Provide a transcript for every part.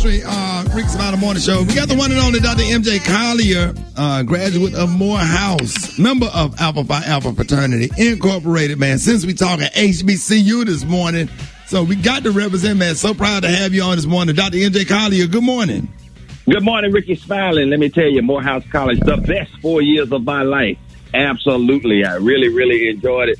anniversary, Rickey Smiley Morning Show. We got the one and only Dr. M.J. Collier, graduate of Morehouse, member of Alpha Phi Alpha Fraternity Incorporated, man. Since we talking HBCU this morning, so we got to represent, man. So proud to have you on this morning. Dr. M.J. Collier, good morning. Good morning, Rickey Smiley. Let me tell you, Morehouse College, the best 4 years of my life. Absolutely. I really enjoyed it.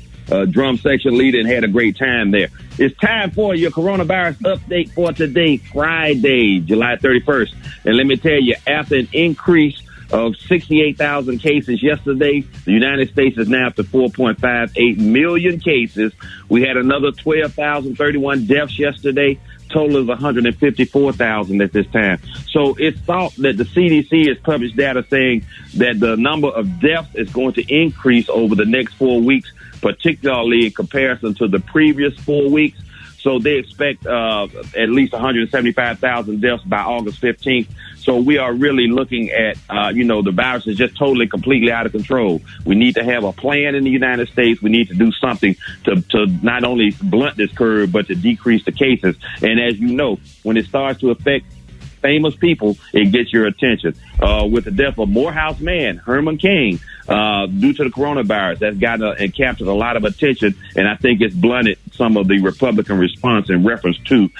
Drum section leader and had a great time there. It's time for your coronavirus update for today, Friday, July 31st. And let me tell you, after an increase of 68,000 cases yesterday, the United States is now up to 4.58 million cases. We had another 12,031 deaths yesterday. Total is 154,000 at this time. So it's thought that the CDC has published data saying that the number of deaths is going to increase over the next 4 weeks, particularly in comparison to the previous 4 weeks. So they expect at least 175,000 deaths by August 15th. So we are really looking at, the virus is just completely out of control. We need to have a plan in the United States. We need to do something to not only blunt this curve, but to decrease the cases. And as you know, when it starts to affect famous people, it gets your attention. With the death of Morehouse man, Herman Cain, due to the coronavirus, that's gotten and captured a lot of attention, and I think it's blunted some of the Republican response in reference to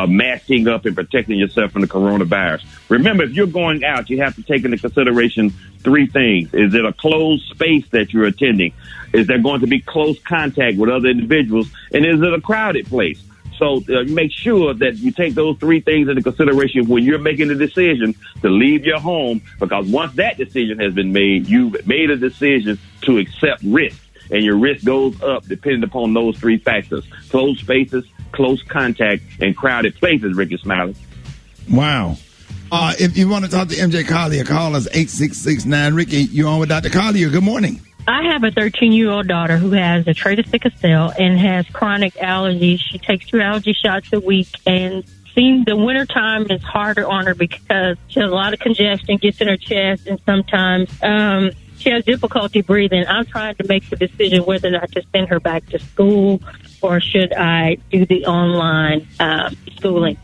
masking up and protecting yourself from the coronavirus. Remember, if you're going out, you have to take into consideration three things. Is it a closed space that you're attending? Is there going to be close contact with other individuals? And is it a crowded place? So make sure that you take those three things into consideration when you're making the decision to leave your home, because once that decision has been made, you've made a decision to accept risk, and your risk goes up depending upon those three factors: closed spaces, close contact, and crowded places, Rickey Smiley. Wow. If you want to talk to MJ Collier, call us 8669. Rickey, you're on with Dr. Collier. Good morning. I have a 13-year-old daughter who has a trait of sickle cell and has chronic allergies. She takes 2 allergy shots a week, and seems the wintertime is harder on her because she has a lot of congestion, gets in her chest, and sometimes she has difficulty breathing. I'm trying to make the decision whether or not to send her back to school or should I do the online schooling.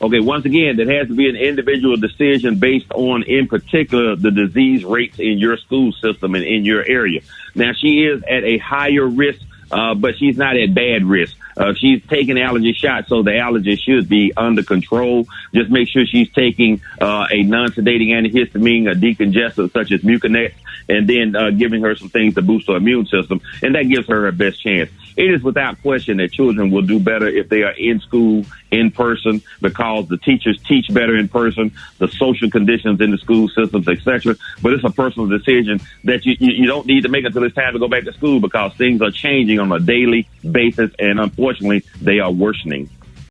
Okay, once again, that has to be an individual decision based on, in particular, the disease rates in your school system and in your area. Now, she is at a higher risk, but she's not at bad risk. She's taking allergy shots, so the allergy should be under control. Just make sure she's taking a non-sedating antihistamine, a decongestant such as Mucinex, and then giving her some things to boost her immune system, and that gives her her best chance. It is without question that children will do better if they are in school, in person, because the teachers teach better in person, the social conditions in the school systems, etc. But it's a personal decision that you don't need to make until it's time to go back to school, because things are changing on a daily basis, and unfortunately, they are worsening.